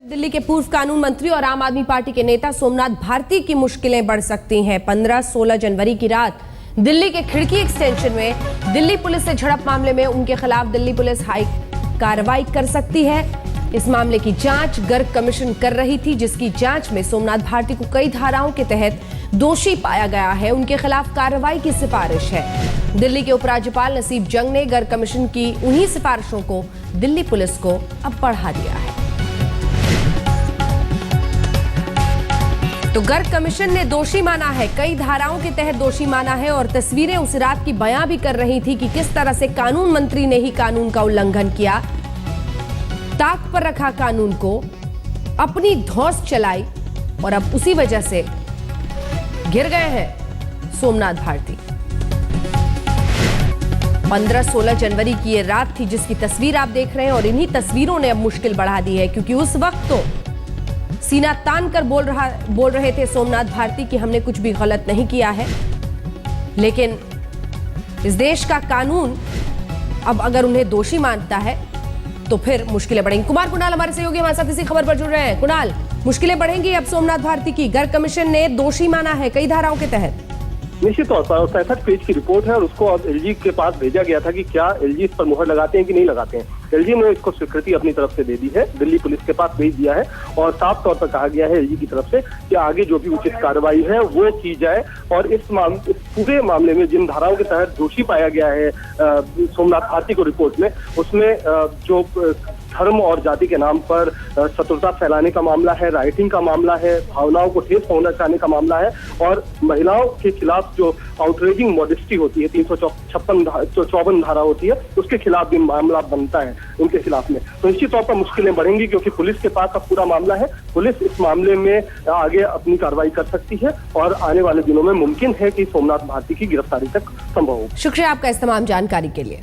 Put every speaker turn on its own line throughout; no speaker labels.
दिल्ली के पूर्व कानून मंत्री और आम आदमी पार्टी के नेता सोमनाथ भारती की मुश्किलें बढ़ सकती हैं। 15-16 जनवरी की रात दिल्ली के खिड़की एक्सटेंशन में दिल्ली पुलिस से झड़प मामले में उनके खिलाफ दिल्ली पुलिस हाई कार्रवाई कर सकती है। इस मामले की जांच गर्ग कमीशन कर रही थी, जिसकी जांच में सोमनाथ भारती को कई धाराओं के तहत दोषी पाया गया है। उनके खिलाफ कार्रवाई की सिफारिश है। दिल्ली के उपराज्यपाल नसीब जंग ने गर्ग कमीशन की उन्हीं सिफारिशों को दिल्ली पुलिस को अब बढ़ा दिया है। तो गर्ग कमीशन ने दोषी माना है, कई धाराओं के तहत दोषी माना है और तस्वीरें उस रात की बयां भी कर रही थी कि किस तरह से कानून मंत्री ने ही कानून का उल्लंघन किया, ताक पर रखा कानून को, अपनी धौंस चलाई और अब उसी वजह से गिर गए हैं सोमनाथ भारती। 15-16 जनवरी की ये रात थी जिसकी तस्वीर आप देख रहे हैं और इन्हीं तस्वीरों ने अब मुश्किल बढ़ा दी है, क्योंकि उस वक्त तो सीना तान कर बोल रहे थे सोमनाथ भारती कि हमने कुछ भी गलत नहीं किया है, लेकिन इस देश का कानून अब अगर उन्हें दोषी मानता है तो फिर मुश्किलें बढ़ेंगी। कुमार कुणाल हमारे सहयोगी हमारे साथ इसी खबर पर जुड़ रहे हैं। कुणाल, मुश्किलें बढ़ेंगी अब सोमनाथ भारती की, गर्ग कमीशन ने दोषी माना है कई धाराओं के तहत।
निश्चित तौर पर 65 पेज की रिपोर्ट है और उसको अब एलजी के पास भेजा गया था कि क्या एलजी इस पर मुहर लगाते हैं कि नहीं लगाते हैं। एलजी ने इसको स्वीकृति अपनी तरफ से दे दी है, दिल्ली पुलिस के पास भेज दिया है और साफ तौर पर कहा गया है एलजी की तरफ से कि आगे जो भी उचित कार्रवाई है वो की जाए और इस पूरे मामले में जिन धाराओं के तहत दोषी पाया गया है सोमनाथ भारती को रिपोर्ट में, उसमें जो धर्म और जाति के नाम पर शत्रुता फैलाने का मामला है, राइटिंग का मामला है, भावनाओं को ठेस पहुंचाने का मामला है और महिलाओं के खिलाफ जो आउटरेजिंग मॉडेस्टी होती है 354 धारा होती है, उसके खिलाफ भी मामला बनता है उनके खिलाफ में। तो निश्चित तौर पर मुश्किलें बढ़ेंगी क्योंकि पुलिस के पास अब पूरा मामला है। पुलिस इस मामले में आगे अपनी कार्रवाई कर सकती है और आने वाले दिनों में मुमकिन है कि सोमनाथ भारती की गिरफ्तारी तक संभव हो।
शुक्रिया आपका इस तमाम जानकारी के लिए।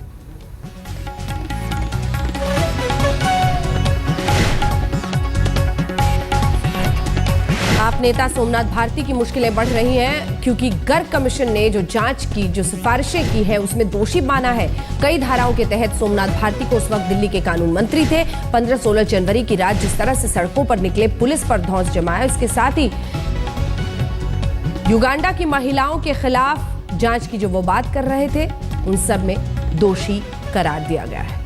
आप नेता सोमनाथ भारती की मुश्किलें बढ़ रही हैं क्योंकि गर्ग कमीशन ने जो जांच की, जो सिफारिशें की है, उसमें दोषी माना है कई धाराओं के तहत सोमनाथ भारती को। उस वक्त दिल्ली के कानून मंत्री थे। 15-16 जनवरी की रात जिस तरह से सड़कों पर निकले, पुलिस पर धौंस जमाया, इसके साथ ही युगांडा की महिलाओं के खिलाफ जांच की जो वो बात कर रहे थे, उन सब में दोषी करार दिया गया है।